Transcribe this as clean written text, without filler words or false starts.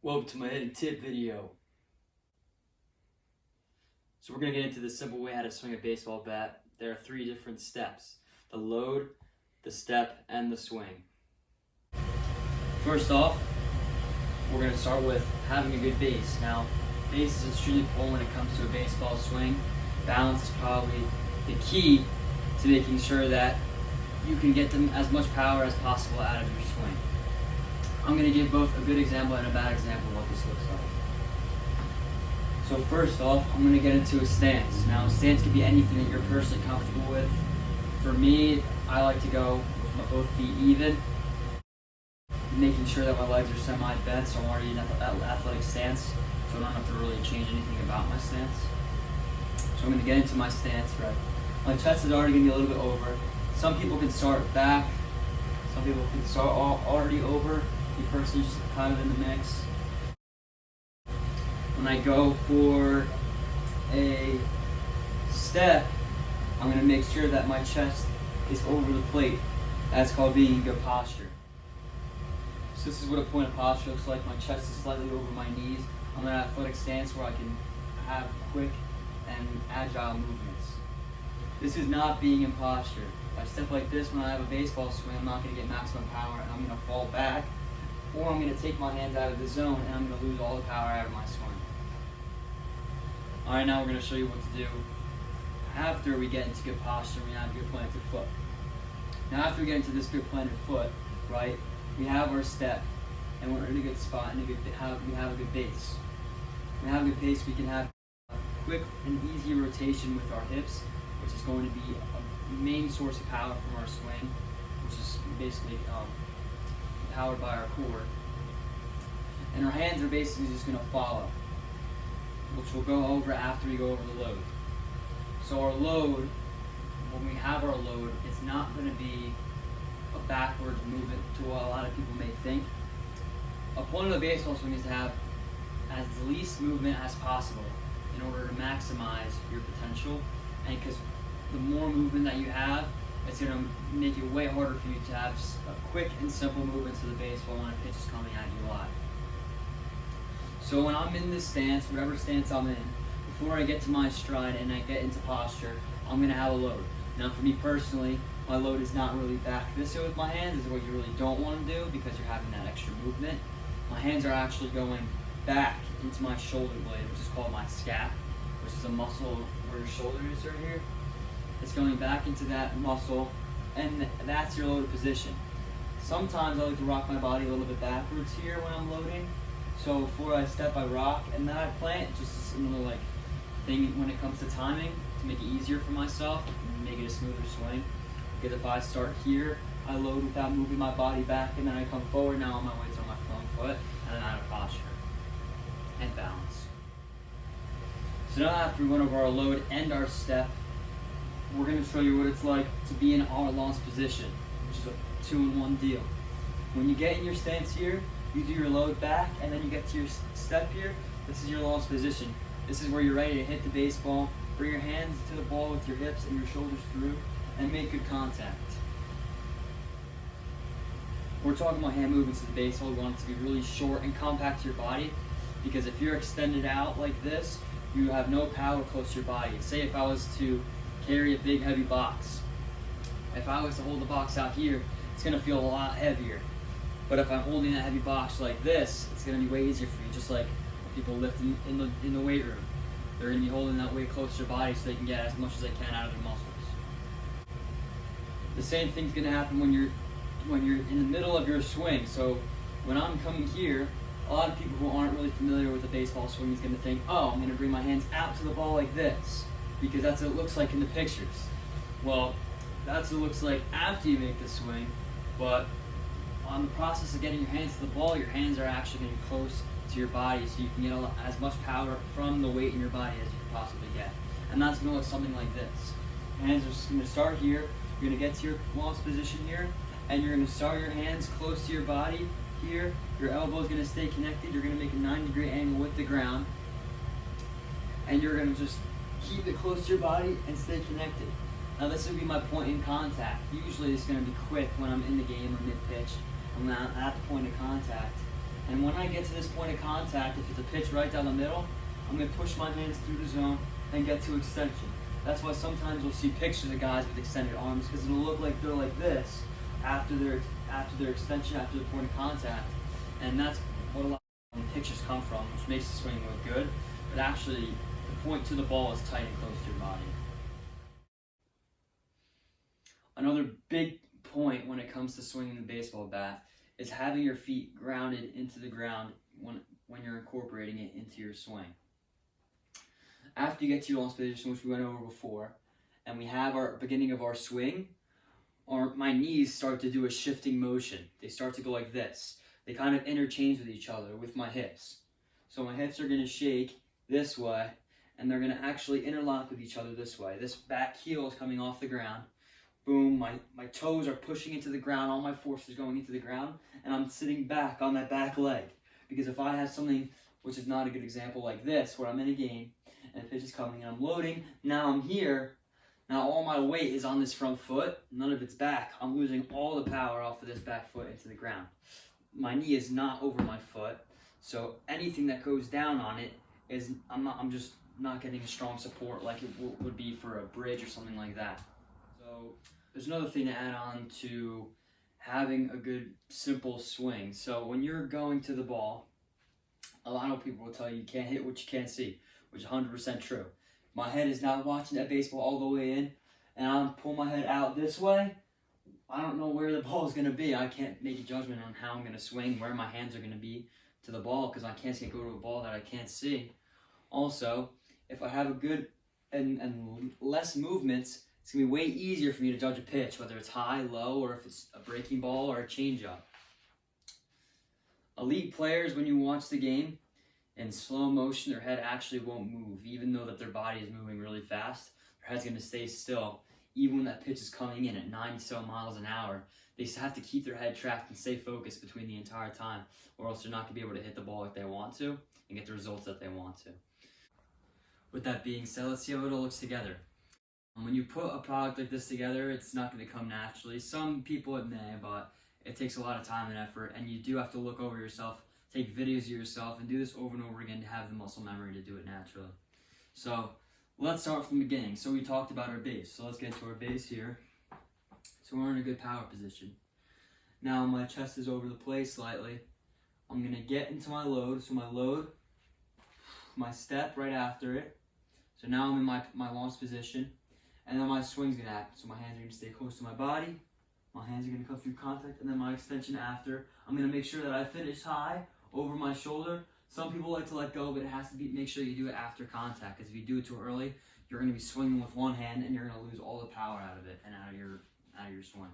Welcome to my hidden tip video. So we're going to get into the simple way how to swing a baseball bat. There are 3 different steps: the load, the step, and the swing. First off, we're going to start with having a good base. Now, base is extremely important when it comes to a baseball swing. Balance is probably the key to making sure that you can get them as much power as possible out of your swing. I'm going to give both a good example and a bad example of what this looks like. So first off, I'm going to get into a stance. Now, a stance can be anything that you're personally comfortable with. For me, I like to go with my both feet even, making sure that my legs are semi-bent, so I'm already in that athletic stance, so I don't have to really change anything about my stance. So I'm going to get into my stance, right? My chest is already going to be a little bit over. Some people can start back, some people can start already over. Me personally, just kind of in the mix. When I go for a step, I'm going to make sure that my chest is over the plate. That's called being in good posture. So this is what a point of posture looks like. My chest is slightly over my knees. I'm in an athletic stance where I can have quick and agile movements. This is not being in posture. If I step like this when I have a baseball swing, I'm not going to get maximum power and I'm going to fall back. Or I'm going to take my hands out of the zone and I'm going to lose all the power out of my swing. Alright, now we're going to show you what to do after we get into good posture and we have a good planted foot. Now after we get into this good planted foot, right, we have our step and we're in a good spot and we have a good base. When we have a good base, we can have a quick and easy rotation with our hips, which is going to be a main source of power from our swing, which is basically powered by our core. And our hands are basically just going to follow, which we'll go over after we go over the load. So our load, when we have our load, it's not going to be a backwards movement to what a lot of people may think. A point of the baseball swing is to have as least movement as possible in order to maximize your potential. And because the more movement that you have, it's going to make it way harder for you to have a quick and simple movement to the baseball when a pitch is coming at you live. So when I'm in this stance, whatever stance I'm in, before I get to my stride and I get into posture, I'm going to have a load. Now for me personally, my load is not really back this way with my hands. This is what you really don't want to do because you're having that extra movement. My hands are actually going back into my shoulder blade, which is called my scap, which is a muscle where your shoulder is right here. It's going back into that muscle, and that's your loaded position. Sometimes I like to rock my body a little bit backwards here when I'm loading. So before I step, I rock, and then I plant just a little like thing when it comes to timing to make it easier for myself and make it a smoother swing. Because if I start here, I load without moving my body back, and then I come forward. Now my weight's on my front foot, and then out of posture and balance. So now after we went over our load and our step, we're going to show you what it's like to be in our launch position, which is a 2-in-1 deal. When you get in your stance here, you do your load back, and then you get to your step here. This is your launch position. This is where you're ready to hit the baseball. Bring your hands to the ball with your hips and your shoulders through, and make good contact. We're talking about hand movements to the baseball. We want it to be really short and compact to your body, because if you're extended out like this, you have no power close to your body. Say if I was to carry a big heavy box. If I was to hold the box out here, it's going to feel a lot heavier. But if I'm holding that heavy box like this, it's going to be way easier for you, just like people lift in the weight room. They're going to be holding that weight close to their body so they can get as much as they can out of their muscles. The same thing's going to happen when you're in the middle of your swing. So when I'm coming here, a lot of people who aren't really familiar with a baseball swing is going to think, oh, I'm going to bring my hands out to the ball like this, because that's what it looks like in the pictures. Well, that's what it looks like after you make the swing, but on the process of getting your hands to the ball, your hands are actually going to be close to your body, so you can get as much power from the weight in your body as you can possibly get. And that's going to look something like this. Your hands are just going to start here, you're going to get to your launch position here, and you're going to start your hands close to your body here. Your elbow is going to stay connected, you're going to make a 90-degree angle with the ground, and you're going to just keep it close to your body and stay connected. Now this would be my point in contact. Usually it's going to be quick when I'm in the game or mid-pitch. I'm at the point of contact. And when I get to this point of contact, if it's a pitch right down the middle, I'm going to push my hands through the zone and get to extension. That's why sometimes we'll see pictures of guys with extended arms, because it'll look like they're like this after their extension, after the point of contact. And that's what a lot of pictures come from, which makes the swing look good. But actually, the point to the ball is tight and close to your body. Another big point when it comes to swinging the baseball bat is having your feet grounded into the ground when you're incorporating it into your swing. After you get to your launch position, which we went over before, and we have our beginning of our swing, my knees start to do a shifting motion. They start to go like this. They kind of interchange with each other with my hips. So my hips are going to shake this way, and they're going to actually interlock with each other this way. This back heel is coming off the ground. Boom, my toes are pushing into the ground, all my force is going into the ground, and I'm sitting back on that back leg. Because if I have something, which is not a good example, like this, where I'm in a game, and the pitch is coming and I'm loading, now I'm here, now all my weight is on this front foot, none of it's back. I'm losing all the power off of this back foot into the ground. My knee is not over my foot, so anything that goes down on it is, I'm just not getting strong support like it would be for a bridge or something like that. So there's another thing to add on to having a good simple swing. So when you're going to the ball, a lot of people will tell you can't hit what you can't see, which is 100% true. My head is not watching that baseball all the way in, and I'm pulling my head out this way. I don't know where the ball is going to be. I can't make a judgment on how I'm going to swing, where my hands are going to be to the ball, because I can't go to a ball that I can't see. Also, if I have a good and less movements, it's going to be way easier for me to judge a pitch, whether it's high, low, or if it's a breaking ball or a changeup. Elite players, when you watch the game, in slow motion, their head actually won't move, even though that their body is moving really fast. Their head's going to stay still, even when that pitch is coming in at 90 miles an hour. They have to keep their head tracked and stay focused between the entire time, or else they're not going to be able to hit the ball like they want to and get the results that they want to. With that being said, let's see how it all looks together. When you put a product like this together, it's not going to come naturally. Some people it may, but it takes a lot of time and effort, and you do have to look over yourself, take videos of yourself, and do this over and over again to have the muscle memory to do it naturally. So let's start from the beginning. So we talked about our base. So let's get to our base here. So we're in a good power position. Now my chest is over the plate slightly. I'm going to get into my load. So my load, my step right after it. So now I'm in my launch position. And then my swing's going to happen. So my hands are going to stay close to my body. My hands are going to come through contact. And then my extension after. I'm going to make sure that I finish high over my shoulder. Some people like to let go, but it has to be, make sure you do it after contact. Because if you do it too early, you're going to be swinging with one hand and you're going to lose all the power out of it and out of your swing.